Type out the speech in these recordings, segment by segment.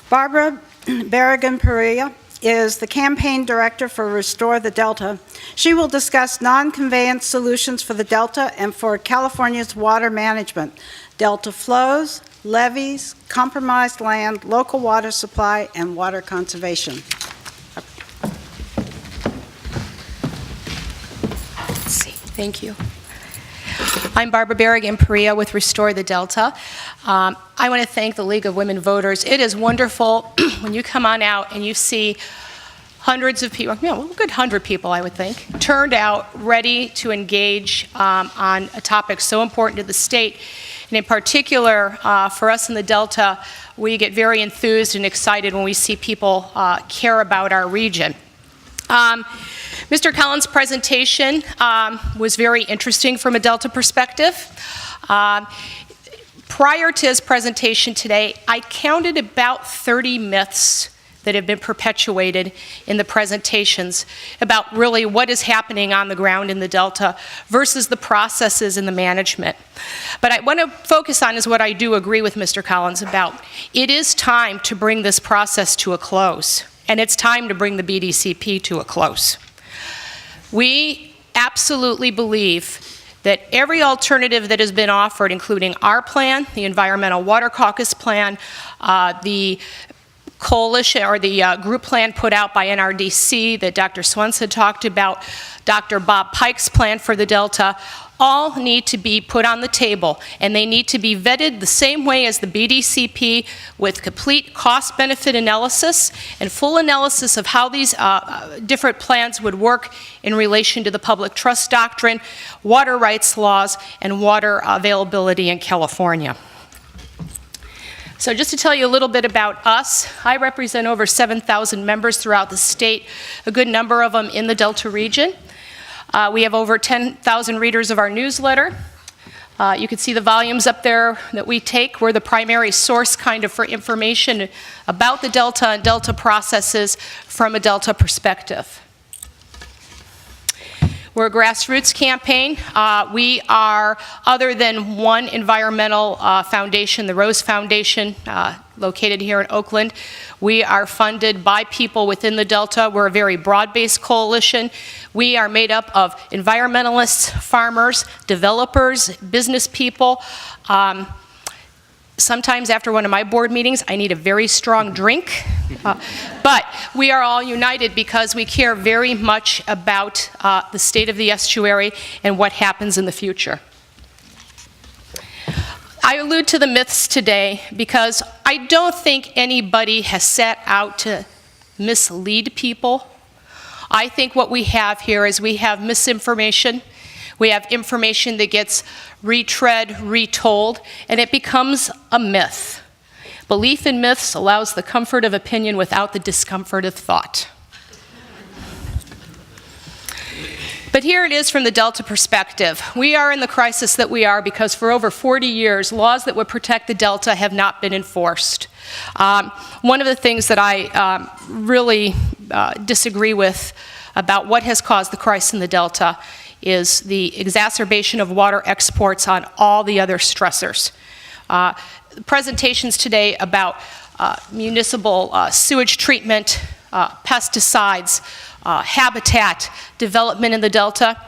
Barbara Barrigan Parrilla is the campaign director for Restore the Delta. She will discuss non-conveyance solutions for the Delta and for California's water management, Delta flows, levees, compromised land, local water supply, and water conservation. Let's see. Thank you. I'm Barbara Barrigan Parrilla with Restore the Delta. I want to thank the League of Women Voters. It is wonderful when you come on out and you see hundreds of people, a good 100 people, I would think, turned out ready to engage on a topic so important to the state. And in particular, for us in the Delta, we get very enthused and excited when we see people care about our region. Mr. Collins' presentation was very interesting from a Delta perspective. Prior to his presentation today, I counted about 30 myths that have been perpetuated in the presentations about really what is happening on the ground in the Delta versus the processes and the management. But I want to focus on is what I do agree with Mr. Collins about. It is time to bring this process to a close, and it's time to bring the BDCP to a close. We absolutely believe that every alternative that has been offered, including our plan, the Environmental Water Caucus plan, the coalition or the group plan put out by NRDC that Dr. Swenson talked about, Dr. Bob Pike's plan for the Delta, all need to be put on the table, and they need to be vetted the same way as the BDCP with complete cost-benefit analysis and full analysis of how these different plans would work in relation to the public trust doctrine, water rights laws, and water availability in California. So just to tell you a little bit about us, I represent over 7,000 members throughout the state, a good number of them in the Delta region. We have over 10,000 readers of our newsletter. You can see the volumes up there that we take. We're the primary source kind of for information about the Delta and Delta processes from a Delta perspective. We're a grassroots campaign. We are, other than one environmental foundation, the Rose Foundation, located here in Oakland, we are funded by people within the Delta. We're a very broad-based coalition. We are made up of environmentalists, farmers, developers, business people. Sometimes after one of my board meetings, I need a very strong drink. But we are all united because we care very much about the state of the estuary and what happens in the future. I allude to the myths today because I don't think anybody has set out to mislead people. I think what we have here is we have misinformation. We have information that gets retread, retold, and it becomes a myth. Belief in myths allows the comfort of opinion without the discomfort of thought. But here it is from the Delta perspective. We are in the crisis that we are because for over 40 years, laws that would protect the Delta have not been enforced. One of the things that I really disagree with about what has caused the crisis in the Delta is the exacerbation of water exports on all the other stressors. Presentations today about municipal sewage treatment, pesticides, habitat development in the Delta.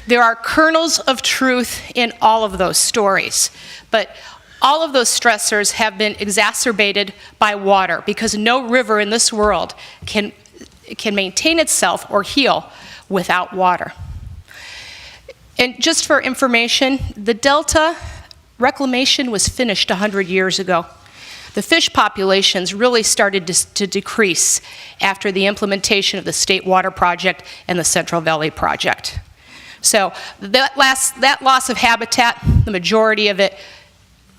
There are kernels of truth in all of those stories, but all of those stressors have been exacerbated by water because no river in this world can maintain itself or heal without water. And just for information, the Delta reclamation was finished 100 years ago. The fish populations really started to decrease after the implementation of the State Water Project and the Central Valley Project. So that loss of habitat, the majority of it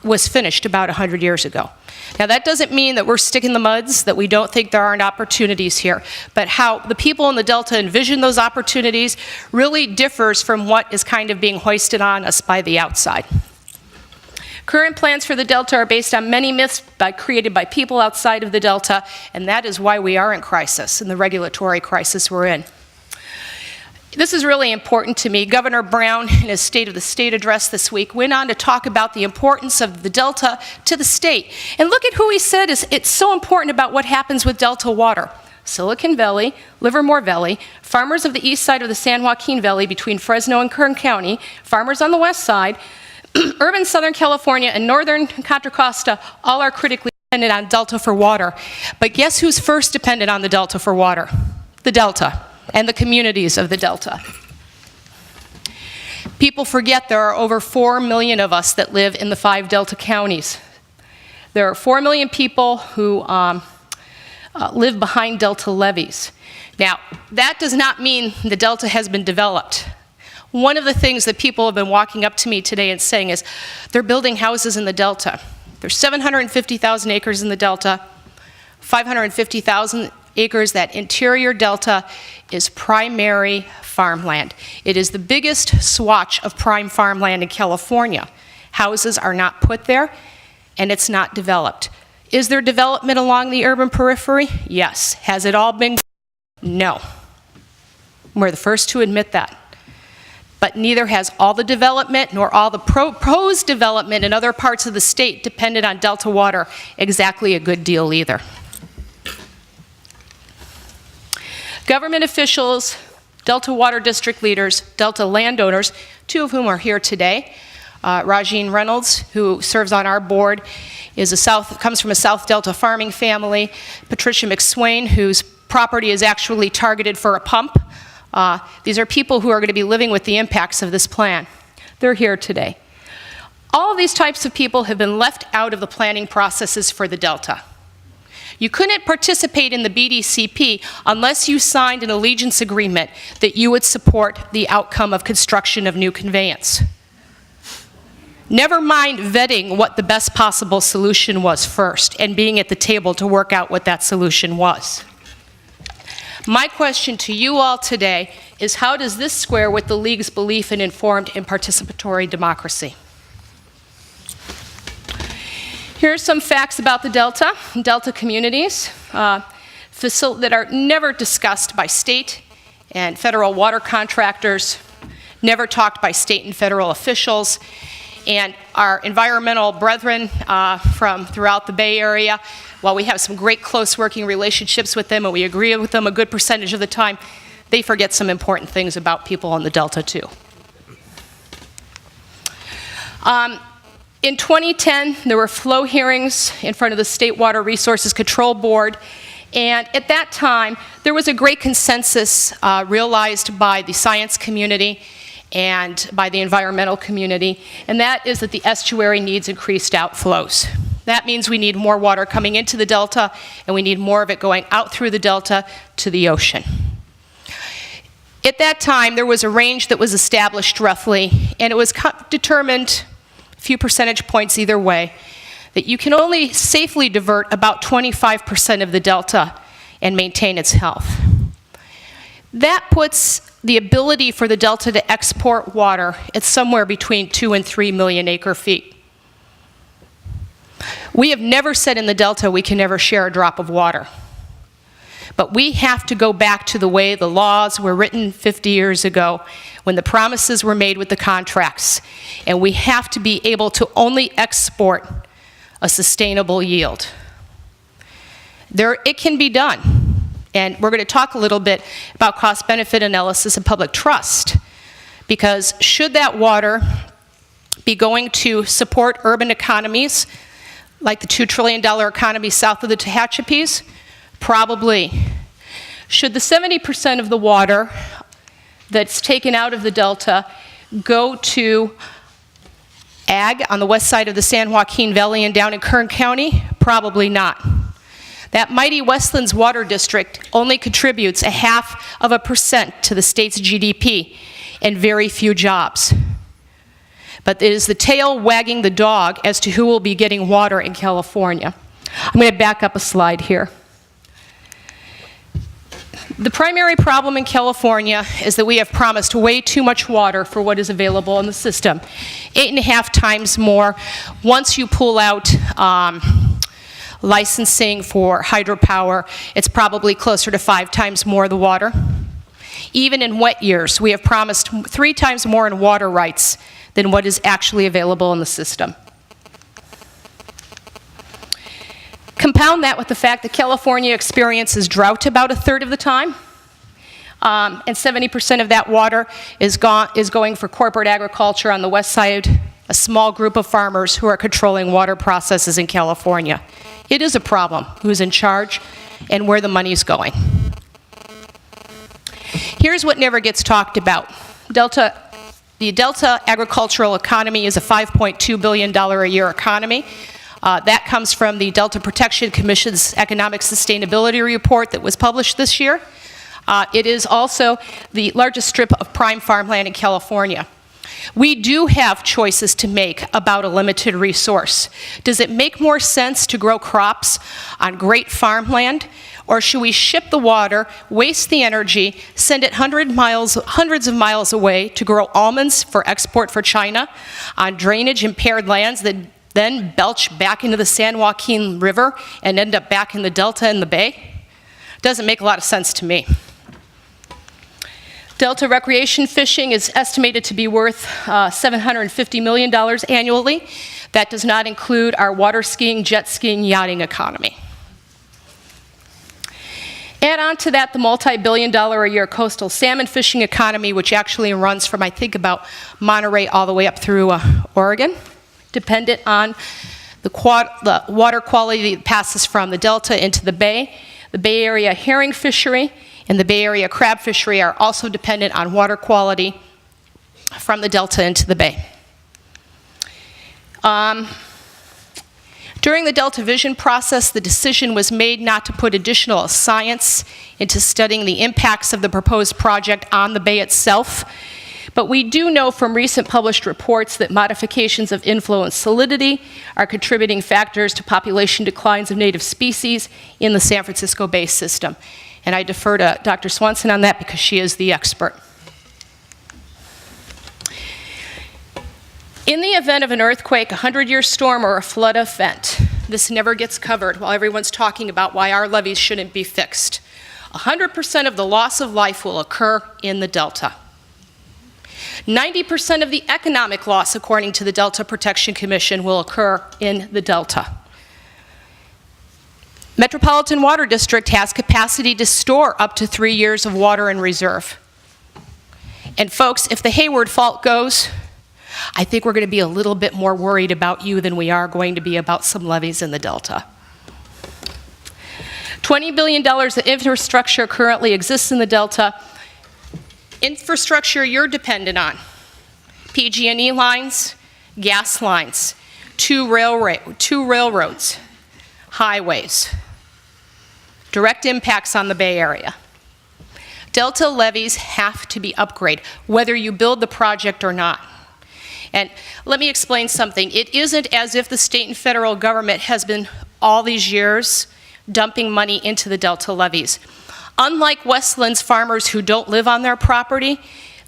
was finished about 100 years ago. Now that doesn't mean that we're sticking the muds, that we don't think there aren't opportunities here, but how the people in the Delta envision those opportunities really differs from what is kind of being hoisted on us by the outside. Current plans for the Delta are based on many myths created by people outside of the Delta, and that is why we are in crisis, in the regulatory crisis we're in. This is really important to me. Governor Brown, in his State of the State address this week, went on to talk about the importance of the Delta to the state. And look at who he said is it's so important about what happens with Delta water. Silicon Valley, Livermore Valley, farmers of the east side of the San Joaquin Valley between Fresno and Kern County, farmers on the west side, urban Southern California and northern Contra Costa all are critically dependent on Delta for water. But guess who's first dependent on the Delta for water? The Delta and the communities of the Delta. People forget there are over 4 million of us that live in the 5 Delta counties. There are 4 million people who live behind Delta levees. Now, that does not mean the Delta has been developed. One of the things that people have been walking up to me today and saying is they're building houses in the Delta. There's 750,000 acres in the Delta, 550,000 acres. That interior Delta is primary farmland. It is the biggest swatch of prime farmland in California. Houses are not put there, and it's not developed. Is there development along the urban periphery? Yes. Has it all been? No. We're the first to admit that. But neither has all the development nor all the proposed development in other parts of the state dependent on Delta water exactly a good deal either. Government officials, Delta Water District leaders, Delta landowners, 2 of whom are here today. Rajeen Reynolds, who serves on our board, comes from a South Delta farming family. Patricia McSwain, whose property is actually targeted for a pump. These are people who are going to be living with the impacts of this plan. They're here today. All of these types of people have been left out of the planning processes for the Delta. You couldn't participate in the BDCP unless you signed an allegiance agreement that you would support the outcome of construction of new conveyance. Never mind vetting what the best possible solution was first and being at the table to work out what that solution was. My question to you all today is how does this square with the League's belief in informed and participatory democracy? Here are some facts about the Delta communities that are never discussed by state and federal water contractors, never talked by state and federal officials, and our environmental brethren from throughout the Bay Area. While we have some great close working relationships with them and we agree with them a good percentage of the time, they forget some important things about people on the Delta too. In 2010, there were flow hearings in front of the State Water Resources Control Board, and at that time, there was a great consensus realized by the science community and by the environmental community, and that is that the estuary needs increased outflows. That means we need more water coming into the Delta, and we need more of it going out through the Delta to the ocean. At that time, there was a range that was established roughly, and it was determined a few percentage points either way, that you can only safely divert about 25% of the Delta and maintain its health. That puts the ability for the Delta to export water at somewhere between 2 and 3 million acre feet. We have never said in the Delta we can never share a drop of water. But we have to go back to the way the laws were written 50 years ago when the promises were made with the contracts. And we have to be able to only export a sustainable yield. It can be done. And we're going to talk a little bit about cost-benefit analysis and public trust. Because should that water be going to support urban economies, like the $2 trillion economy south of the Tehachapi's? Probably. Should the 70% of the water that's taken out of the Delta go to ag on the west side of the San Joaquin Valley and down in Kern County? Probably not. That mighty Westlands Water District only contributes 0.5% to the state's GDP and very few jobs. But it is the tail wagging the dog as to who will be getting water in California. I'm going to back up a slide here. The primary problem in California is that we have promised way too much water for what is available in the system. 8.5 times more. Once you pull out licensing for hydropower, it's probably closer to 5 times more the water. Even in wet years, we have promised 3 times more in water rights than what is actually available in the system. Compound that with the fact that California experiences drought about 1/3 of the time, and 70% of that water is going for corporate agriculture on the west side, a small group of farmers who are controlling water processes in California. It is a problem, who's in charge and where the money is going. Here's what never gets talked about. The Delta agricultural economy is a $5.2 billion a year economy. That comes from the Delta Protection Commission's Economic Sustainability Report that was published this year. It is also the largest strip of prime farmland in California. We do have choices to make about a limited resource. Does it make more sense to grow crops on great farmland, or should we ship the water, waste the energy, send it hundreds of miles away to grow almonds for export for China on drainage-impaired lands that then belch back into the San Joaquin River and end up back in the Delta and the Bay? Doesn't make a lot of sense to me. Delta recreation fishing is estimated to be worth $750 million annually. That does not include our water skiing, jet skiing, yachting economy. Add on to that the multi-billion-dollar a year coastal salmon fishing economy, which actually runs from, I think, about Monterey all the way up through Oregon, dependent on the water quality that passes from the Delta into the Bay. The Bay Area herring fishery and the Bay Area crab fishery are also dependent on water quality from the Delta into the Bay. During the Delta Vision process, the decision was made not to put additional science into studying the impacts of the proposed project on the bay itself. But we do know from recent published reports that modifications of influent salinity are contributing factors to population declines of native species in the San Francisco Bay system. And I defer to Dr. Swanson on that because she is the expert. In the event of an earthquake, a 100-year storm, or a flood event, this never gets covered while everyone's talking about why our levees shouldn't be fixed. 100% of the loss of life will occur in the Delta. 90% of the economic loss, according to the Delta Protection Commission, will occur in the Delta. Metropolitan Water District has capacity to store up to 3 years of water in reserve. And folks, if the Hayward Fault goes, I think we're going to be a little bit more worried about you than we are going to be about some levees in the Delta. $20 billion of infrastructure currently exists in the Delta. Infrastructure you're dependent on: PG&E lines, gas lines, two railroads, highways. Direct impacts on the Bay Area. Delta levees have to be upgraded, whether you build the project or not. And let me explain something. It isn't as if the state and federal government has been all these years dumping money into the Delta levees. Unlike Westland's farmers who don't live on their property,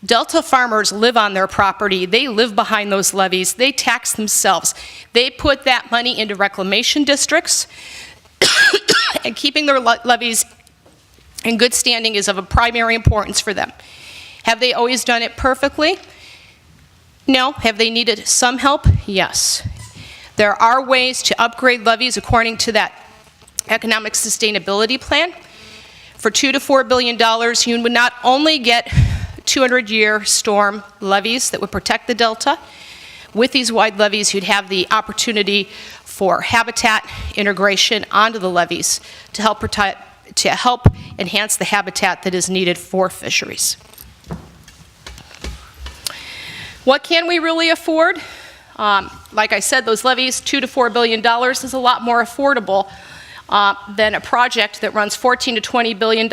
Delta farmers live on their property. They live behind those levees. They tax themselves. They put that money into reclamation districts, and keeping their levees in good standing is of a primary importance for them. Have they always done it perfectly? No. Have they needed some help? Yes. There are ways to upgrade levees according to that economic sustainability plan. For $2 to $4 billion, you would not only get 200-year storm levees that would protect the Delta. With these wide levees, you'd have the opportunity for habitat integration onto the levees to help enhance the habitat that is needed for fisheries. What can we really afford? Like I said, those levees, $2 to $4 billion, is a lot more affordable than a project that runs $14 to $20 billion.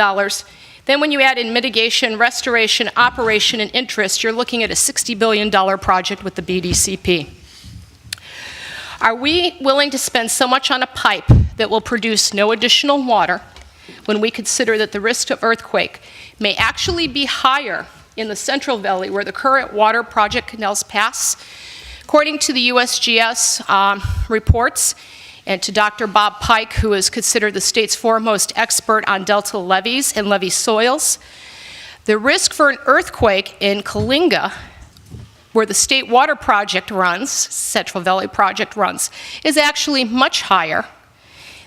Then when you add in mitigation, restoration, operation, and interest, you're looking at a $60 billion project with the BDCP. Are we willing to spend so much on a pipe that will produce no additional water when we consider that the risk of earthquake may actually be higher in the Central Valley where the current water project canals pass? According to the USGS reports, and to Dr. Bob Pike, who is considered the state's foremost expert on Delta levees and levee soils, The risk for an earthquake in Kalinga, where the State Water Project runs, Central Valley Project runs, is actually much higher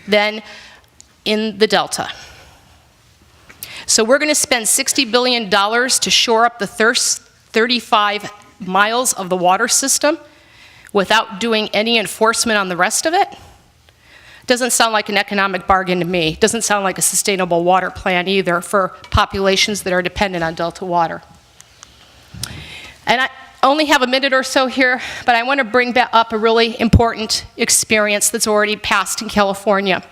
than in the Delta. So we're going to spend $60 billion to shore up the 35 miles of the water system without doing any enforcement on the rest of it. Doesn't sound like an economic bargain to me. Doesn't sound like a sustainable water plan either for populations that are dependent on Delta water. And I only have a minute or so here, but I want to bring back up a really important experience that's already passed in California.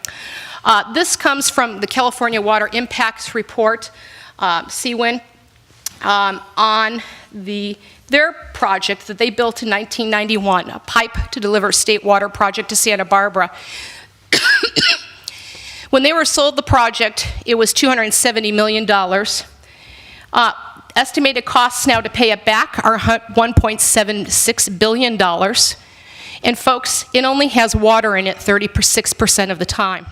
This comes from the California Water Impacts Report, CWIN, on their project that they built in 1991, a pipe to deliver state water project to Santa Barbara. When they were sold the project, it was $270 million. Estimated costs now to pay it back are $1.76 billion. And folks, it only has water in it 36% of the time.